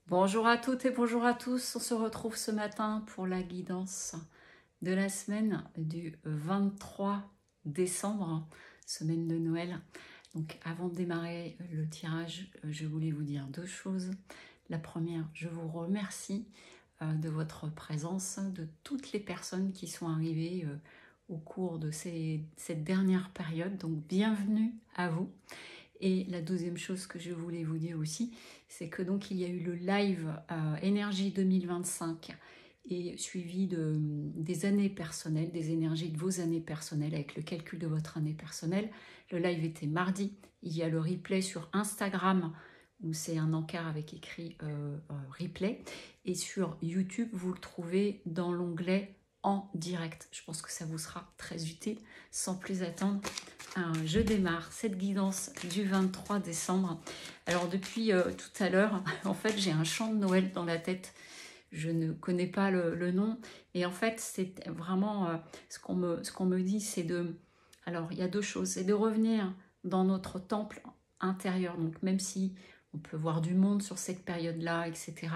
Bonjour à toutes et bonjour à tous, on se retrouve ce matin pour la guidance de la semaine du 23 décembre, semaine de Noël. Donc avant de démarrer le tirage, je voulais vous dire deux choses. La première, je vous remercie de votre présence, de toutes les personnes qui sont arrivées au cours de cette dernière période. Donc bienvenue à vous. Et la deuxième chose que je voulais vous dire aussi, c'est que donc il y a eu le live énergie 2025 et suivi des années personnelles, des énergies de vos années personnelles avec le calcul de votre année personnelle. Le live était mardi. Il y a le replay sur Instagram où c'est un encart avec écrit replay. Et sur YouTube, vous le trouvez dans l'onglet en direct. Je pense que ça vous sera très utile. Sans plus attendre, je démarre cette guidance du 23 décembre. Alors depuis tout à l'heure, en fait j'ai un chant de Noël dans la tête. Je ne connais pas le nom. Et en fait c'est vraiment ce qu'on me dit, c'est de... Alors il y a deux choses. C'est de revenir dans notre temple intérieur. Donc même si on peut voir du monde sur cette période-là, etc.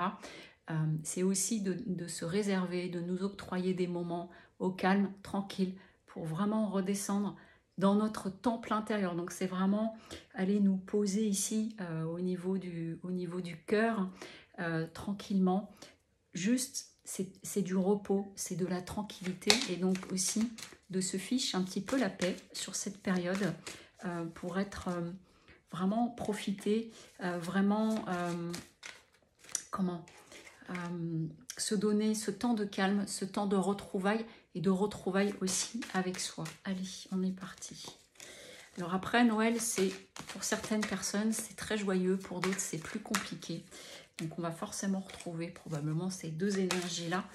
C'est aussi de se réserver, de nous octroyer des moments au calme, tranquille, pour vraiment redescendre dans notre temple intérieur. Donc c'est vraiment aller nous poser ici au niveau du cœur, tranquillement. Juste, c'est du repos, c'est de la tranquillité et donc aussi de se ficher un petit peu la paix sur cette période pour être vraiment profiter, vraiment comment se donner ce temps de calme, ce temps de retrouvailles et de retrouvailles aussi avec soi. Allez, on est parti. Alors après, Noël, c'est pour certaines personnes, c'est très joyeux, pour d'autres, c'est plus compliqué. Donc on va forcément retrouver probablement ces deux énergies-là,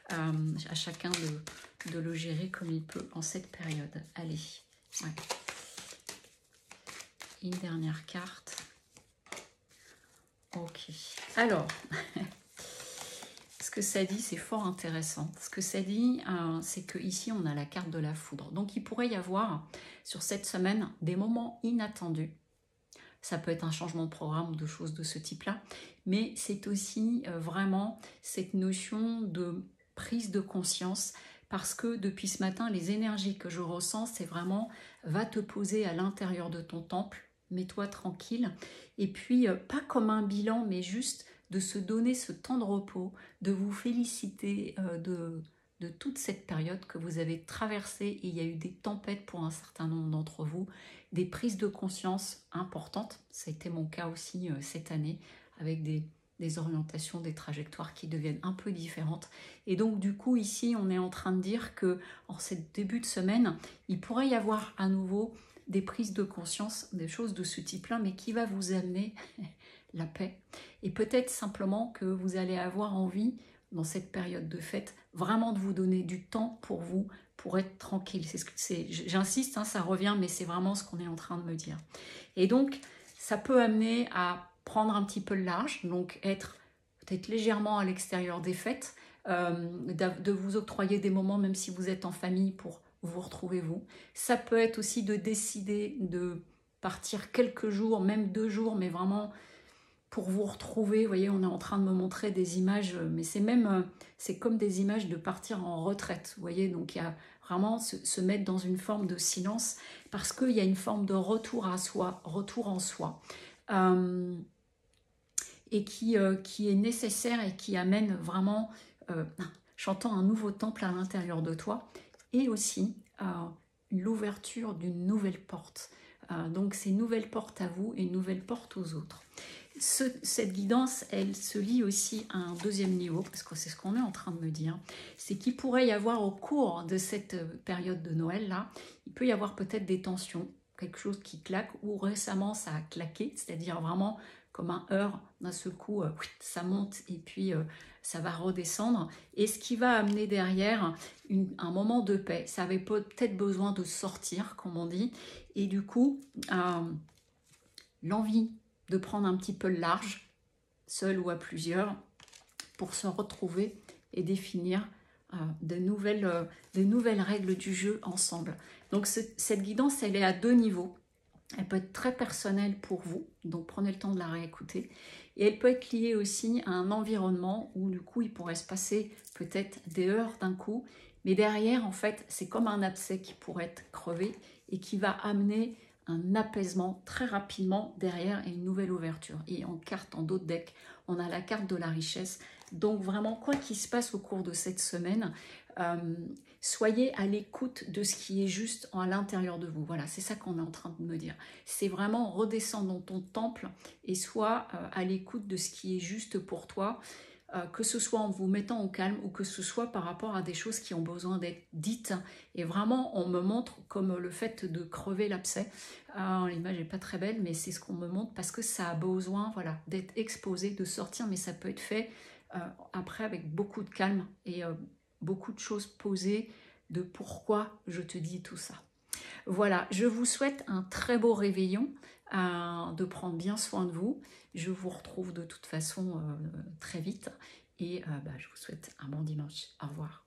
à chacun de le gérer comme il peut en cette période. Allez, ouais. Une dernière carte. Ok, alors... Ce que ça dit, c'est fort intéressant. Ce que ça dit, c'est qu'ici, on a la carte de la foudre. Donc, il pourrait y avoir, sur cette semaine, des moments inattendus. Ça peut être un changement de programme ou de choses de ce type-là. Mais c'est aussi vraiment cette notion de prise de conscience. Parce que depuis ce matin, les énergies que je ressens, c'est vraiment, va te poser à l'intérieur de ton temple. Mets-toi tranquille. Et puis, pas comme un bilan, mais juste de se donner ce temps de repos, de vous féliciter de toute cette période que vous avez traversée. Et il y a eu des tempêtes pour un certain nombre d'entre vous, des prises de conscience importantes. Ça a été mon cas aussi cette année, avec des orientations, des trajectoires qui deviennent un peu différentes. Et donc du coup ici on est en train de dire que en ce début de semaine, il pourrait y avoir à nouveau des prises de conscience, des choses de ce type-là, mais qui va vous amener la paix. Et peut-être simplement que vous allez avoir envie, dans cette période de fête, vraiment de vous donner du temps pour vous, pour être tranquille. J'insiste, hein, ça revient, mais c'est vraiment ce qu'on est en train de me dire. Et donc, ça peut amener à prendre un petit peu le large, donc être peut-être légèrement à l'extérieur des fêtes, de vous octroyer des moments, même si vous êtes en famille, pour vous retrouver vous. Ça peut être aussi de décider de partir quelques jours, même 2 jours, mais vraiment pour vous retrouver. Vous voyez, on est en train de me montrer des images, mais c'est comme des images de partir en retraite. Vous voyez, donc il y a vraiment se mettre dans une forme de silence parce qu'il y a une forme de retour à soi, retour en soi. Et qui est nécessaire et qui amène vraiment, j'entends un nouveau temple à l'intérieur de toi et aussi l'ouverture d'une nouvelle porte. Donc c'est une nouvelle porte à vous et une nouvelle porte aux autres. Cette guidance, elle se lie aussi à un deuxième niveau, parce que c'est ce qu'on est en train de me dire, c'est qu'il pourrait y avoir au cours de cette période de Noël-là, il peut y avoir peut-être des tensions, quelque chose qui claque, ou récemment ça a claqué, c'est-à-dire vraiment comme un heurt, d'un seul coup, ça monte et puis ça va redescendre. Et ce qui va amener derrière un moment de paix, ça avait peut-être besoin de sortir, comme on dit, et du coup, l'envie de prendre un petit peu le large, seul ou à plusieurs, pour se retrouver et définir de nouvelles règles du jeu ensemble. Donc cette guidance, elle est à 2 niveaux. Elle peut être très personnelle pour vous, donc prenez le temps de la réécouter. Et elle peut être liée aussi à un environnement où du coup il pourrait se passer peut-être des heures d'un coup, mais derrière en fait c'est comme un abcès qui pourrait être crevé et qui va amener un apaisement très rapidement derrière et une nouvelle ouverture. Et en carte, en d'autres decks, on a la carte de la richesse. Donc vraiment, quoi qu'il se passe au cours de cette semaine, soyez à l'écoute de ce qui est juste à l'intérieur de vous. Voilà, c'est ça qu'on est en train de me dire. C'est vraiment redescendre dans ton temple et sois à l'écoute de ce qui est juste pour toi, que ce soit en vous mettant au calme ou que ce soit par rapport à des choses qui ont besoin d'être dites. Et vraiment, on me montre comme le fait de crever l'abcès. L'image n'est pas très belle, mais c'est ce qu'on me montre parce que ça a besoin, voilà, d'être exposé, de sortir, mais ça peut être fait après avec beaucoup de calme et beaucoup de choses posées de pourquoi je te dis tout ça. Voilà, je vous souhaite un très beau réveillon, de prendre bien soin de vous. Je vous retrouve de toute façon très vite et je vous souhaite un bon dimanche. Au revoir.